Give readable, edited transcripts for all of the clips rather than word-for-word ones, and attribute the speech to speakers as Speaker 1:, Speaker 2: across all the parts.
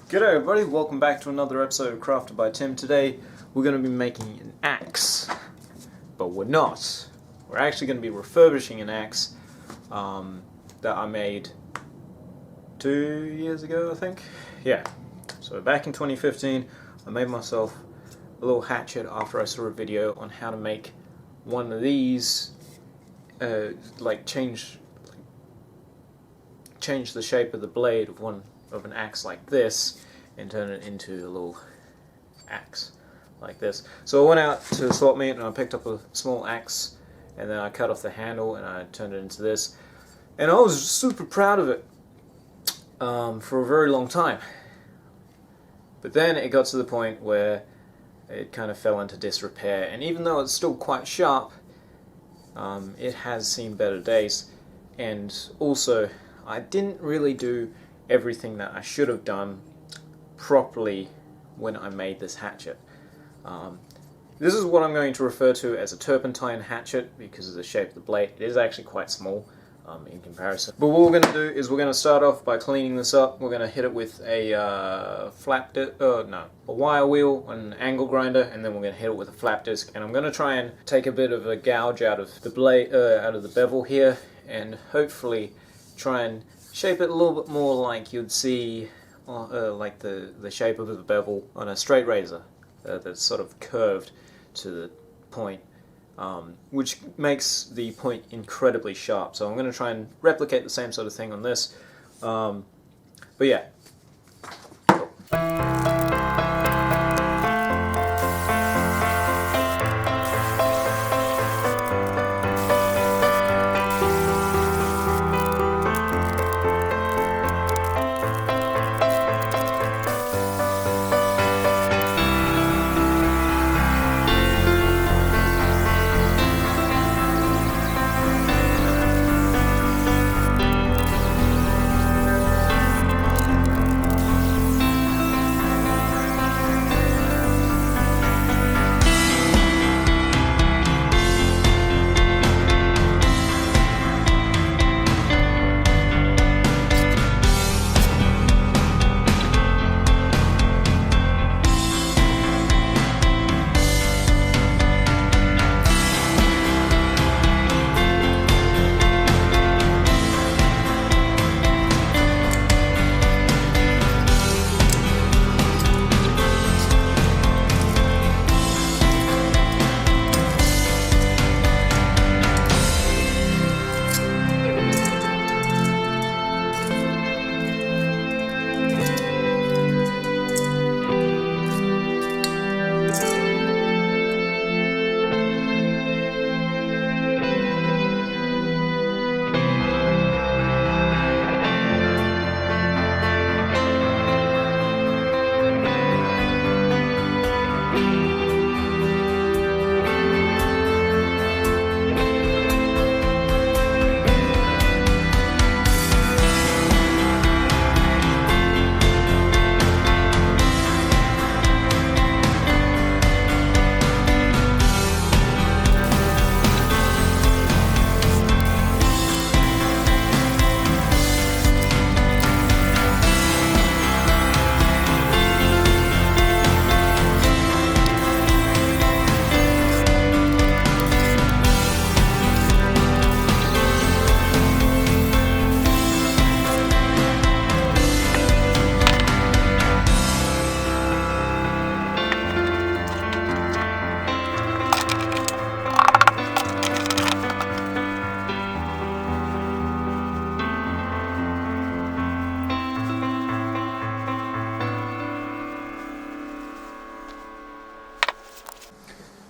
Speaker 1: G'day everybody, welcome back to another episode of Crafted by Tim. Today we're going to be making an axe, but we're not. We're actually going to be refurbishing an axe that I made 2 years ago, I think. Yeah, so back in 2015 I made myself a little hatchet after I saw a video on how to make one of these, change the shape of the blade of an axe like this and turn it into a little axe like this. So I went out to swap meet and I picked up a small axe and then I cut off the handle and I turned it into this, and I was super proud of it for a very long time. But then it got to the point where it kind of fell into disrepair, and even though it's still quite sharp, it has seen better days. And also I didn't really do everything that I should have done properly when I made this hatchet. This is what I'm going to refer to as a turpentine hatchet because of the shape of the blade. It is actually quite small in comparison. But what we're going to do is we're going to start off by cleaning this up. We're going to hit it with a wire wheel, an angle grinder, and then we're going to hit it with a flap disc. And I'm going to try and take a bit of a gouge out of the blade, out of the bevel here, and hopefully try and shape it a little bit more like you'd see like the shape of the bevel on a straight razor that's sort of curved to the point, which makes the point incredibly sharp. So I'm going to try and replicate the same sort of thing on this, but yeah.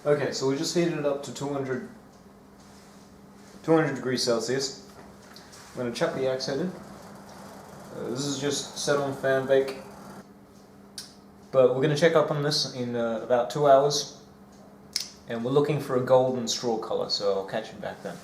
Speaker 1: Okay, so we just heated it up to 200 degrees Celsius. I'm going to chuck the axe head in. This is just set on fan bake. But we're going to check up on this in about 2 hours. And we're looking for a golden straw color, so I'll catch you back then.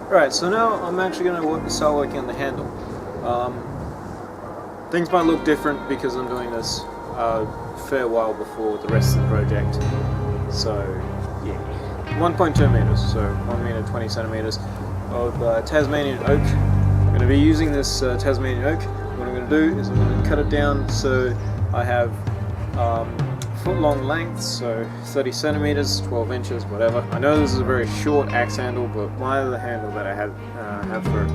Speaker 1: Alright, so now I'm actually going to start working on the handle. Things might look different because I'm doing this a fair while before the rest of the project. So, yeah. 1.2 meters, so 1 meter 20 centimeters of Tasmanian oak. I'm going to be using this Tasmanian oak. What I'm going to do is I'm going to cut it down so I have foot long length, so 30 centimeters, 12 inches, whatever. I know this is a very short axe handle, but my other handle that I have for it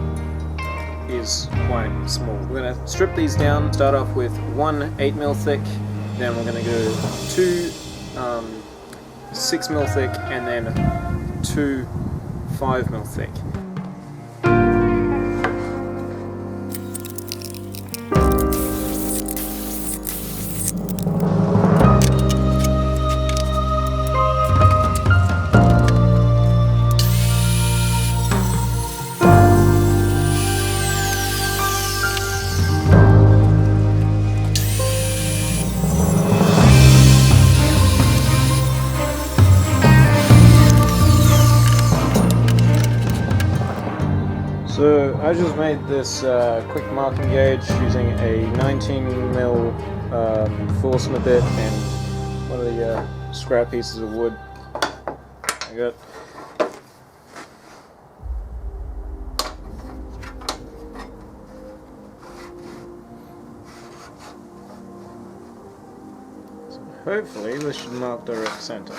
Speaker 1: is quite small. We're going to strip these down, start off with one 8mm thick, then we're going to go two 6mm thick, and then two 5mm thick. So I just made this quick marking gauge using a 19mm Forstner bit and one of the scrap pieces of wood I got. So hopefully this should mark direct center.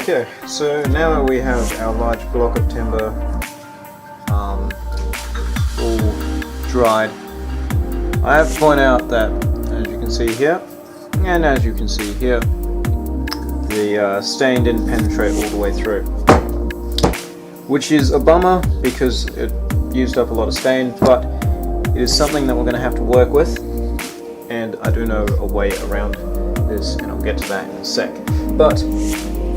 Speaker 1: Okay, so now that we have our large block of timber all dried, I have to point out that, as you can see here, and as you can see here, the stain didn't penetrate all the way through, which is a bummer because it used up a lot of stain, but it is something that we're going to have to work with, and I do know a way around this, and I'll get to that in a sec. But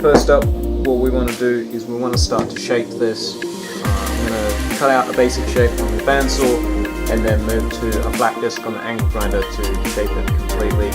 Speaker 1: first up, what we want to do is we want to start to shape this. I'm going to cut out a basic shape on the bandsaw and then move to a flat disc on the angle grinder to shape it completely.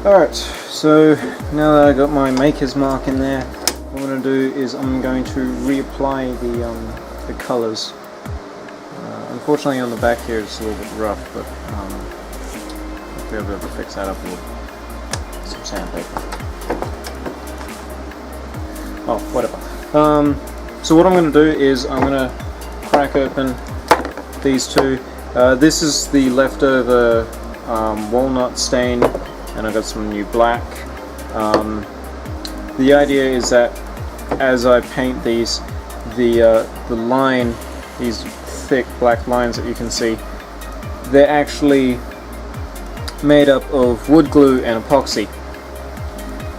Speaker 1: Alright, so now that I got my maker's mark in there, what I'm going to do is I'm going to reapply the colours. Unfortunately on the back here it's a little bit rough, but I'll be able to fix that up with some sandpaper. Oh, whatever. So what I'm going to do is I'm going to crack open these two. This is the leftover walnut stain, and I've got some new black. The idea is that as I paint these, the line, these thick black lines that you can see, they're actually made up of wood glue and epoxy.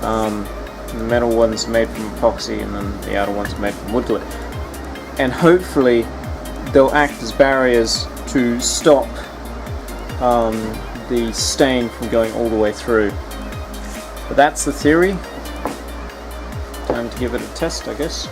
Speaker 1: The metal one's made from epoxy, and then the outer one's made from wood glue. And hopefully they'll act as barriers to stop the stain from going all the way through. But that's the theory. Time to give it a test, I guess.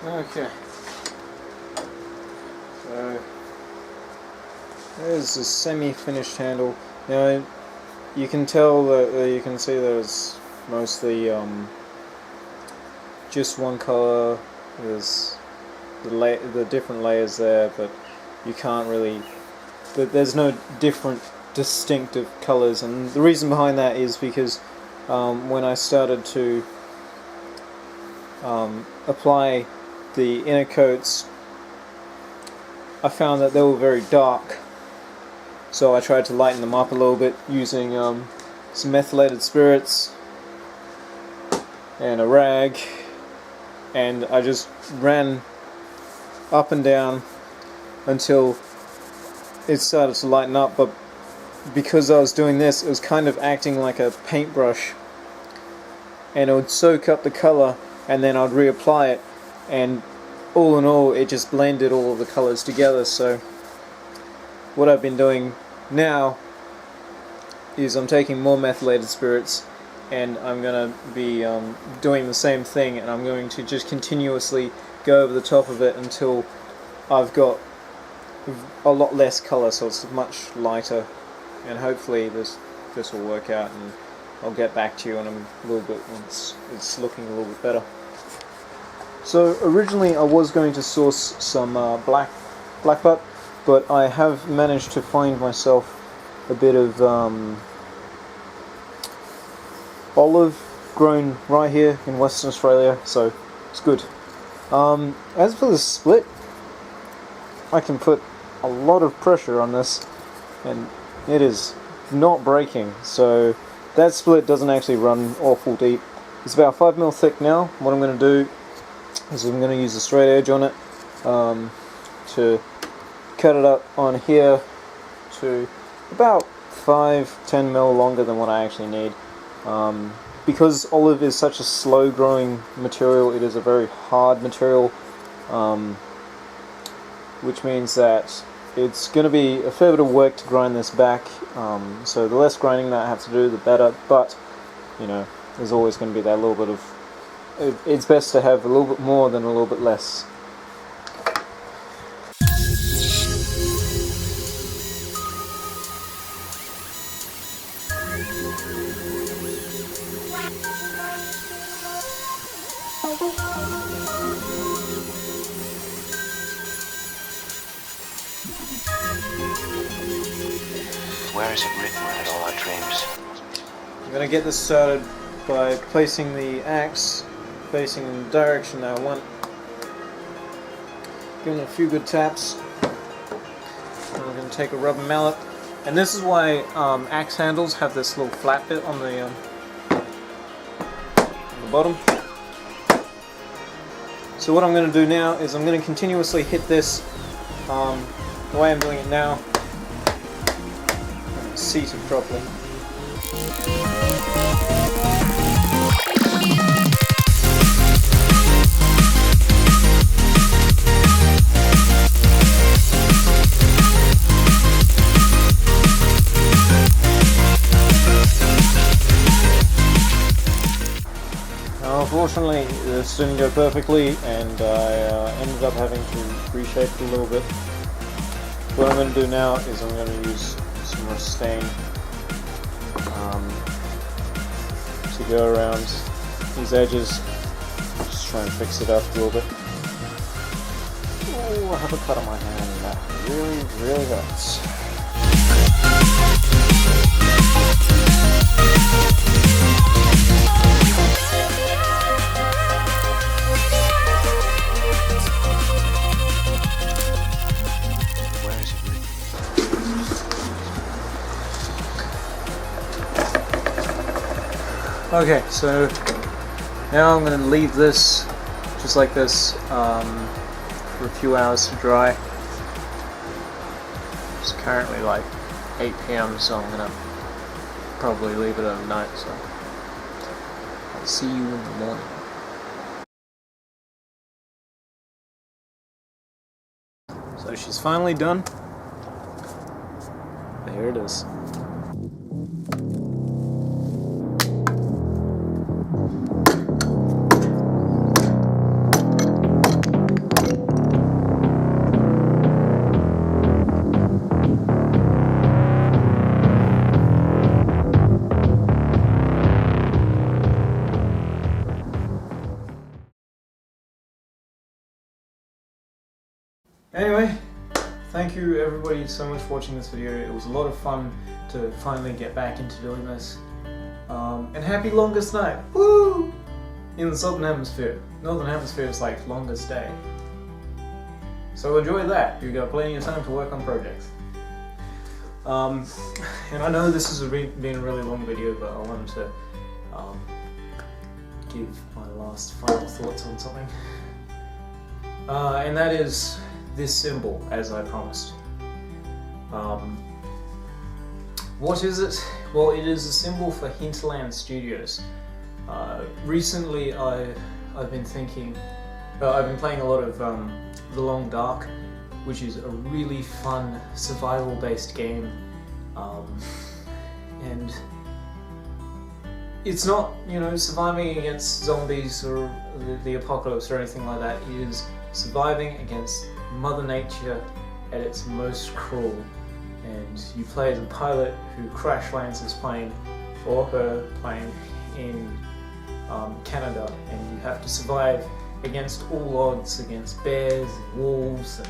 Speaker 1: Okay, so there's a semi-finished handle. Now you can tell that you can see there's mostly just one color. There's the different layers there, but you can't really. There's no different distinctive colors, and the reason behind that is because when I started to apply the inner coats, I found that they were very dark, so I tried to lighten them up a little bit using some methylated spirits and a rag, and I just ran up and down until it started to lighten up. But because I was doing this, it was kind of acting like a paintbrush, and it would soak up the color and then I'd reapply it, and all in all it just blended all of the colors together. So what I've been doing now is I'm taking more methylated spirits, and I'm going to be doing the same thing, and I'm going to just continuously go over the top of it until I've got a lot less color, so it's much lighter, and hopefully this will work out, and I'll get back to you in a little bit once it's looking a little bit better. So originally I was going to source some black butt, but I have managed to find myself a bit of olive grown right here in Western Australia, so it's good. As for the split, I can put a lot of pressure on this and it is not breaking, so that split doesn't actually run awful deep. It's about 5mm thick now. What I'm going to do is I'm going to use a straight edge on it to cut it up on here to about 5-10mm longer than what I actually need. Because olive is such a slow growing material, it is a very hard material, which means that it's going to be a fair bit of work to grind this back, so the less grinding that I have to do, the better, but you know, there's always going to be that little bit of, it's best to have a little bit more than a little bit less.
Speaker 2: Where is it written that all our dreams?
Speaker 1: I'm going to get this started by placing the axe facing in the direction that I want. Giving it a few good taps. And we're going to take a rubber mallet. And this is why axe handles have this little flat bit on the bottom. So what I'm going to do now is I'm going to continuously hit this The way I'm doing it now, I'm seated properly. Unfortunately, this didn't go perfectly, and I ended up having to reshape it a little bit. What I'm going to do now is I'm going to use some more stain to go around these edges. Just try and fix it up a little bit. Oh, I have a cut on my hand. That really hurts. Okay, so now I'm going to leave this just like this for a few hours to dry. It's currently like 8 PM, so I'm going to probably leave it overnight, so I'll see you in the morning. So she's finally done. There it is. Anyway, thank you everybody so much for watching this video. It was a lot of fun to finally get back into doing this. And happy longest night! Woo! In the southern hemisphere. Northern hemisphere is like longest day. So enjoy that. You've got plenty of time to work on projects. And I know this has been a really long video, but I wanted to give my last final thoughts on something. And that is this symbol, as I promised. What is it? Well, it is a symbol for Hinterland Studios. Recently I've been thinking, I've been playing a lot of The Long Dark, which is a really fun survival based game, and it's not, you know, surviving against zombies or the apocalypse or anything like that. It is surviving against Mother Nature at its most cruel, and you play as a pilot who crash lands his plane, or her plane, in Canada, and you have to survive against all odds, against bears and wolves. And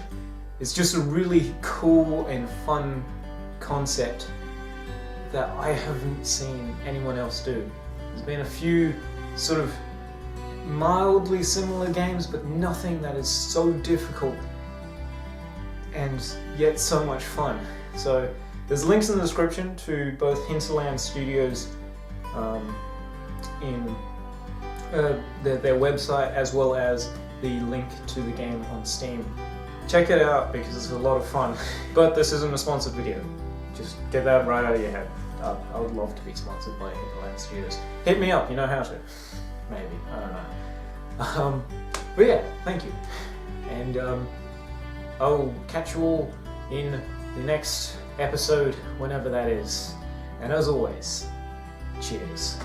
Speaker 1: it's just a really cool and fun concept that I haven't seen anyone else do. There's been a few sort of mildly similar games, but nothing that is so difficult and yet so much fun. So there's links in the description to both Hinterland Studios in their website, as well as the link to the game on Steam. Check it out because it's a lot of fun. But this isn't a sponsored video. Just get that right out of your head. I would love to be sponsored by Hinterland Studios. Hit me up, you know how to. Maybe, I don't know. But yeah, thank you. And I'll catch you all in the next episode, whenever that is. And as always, cheers.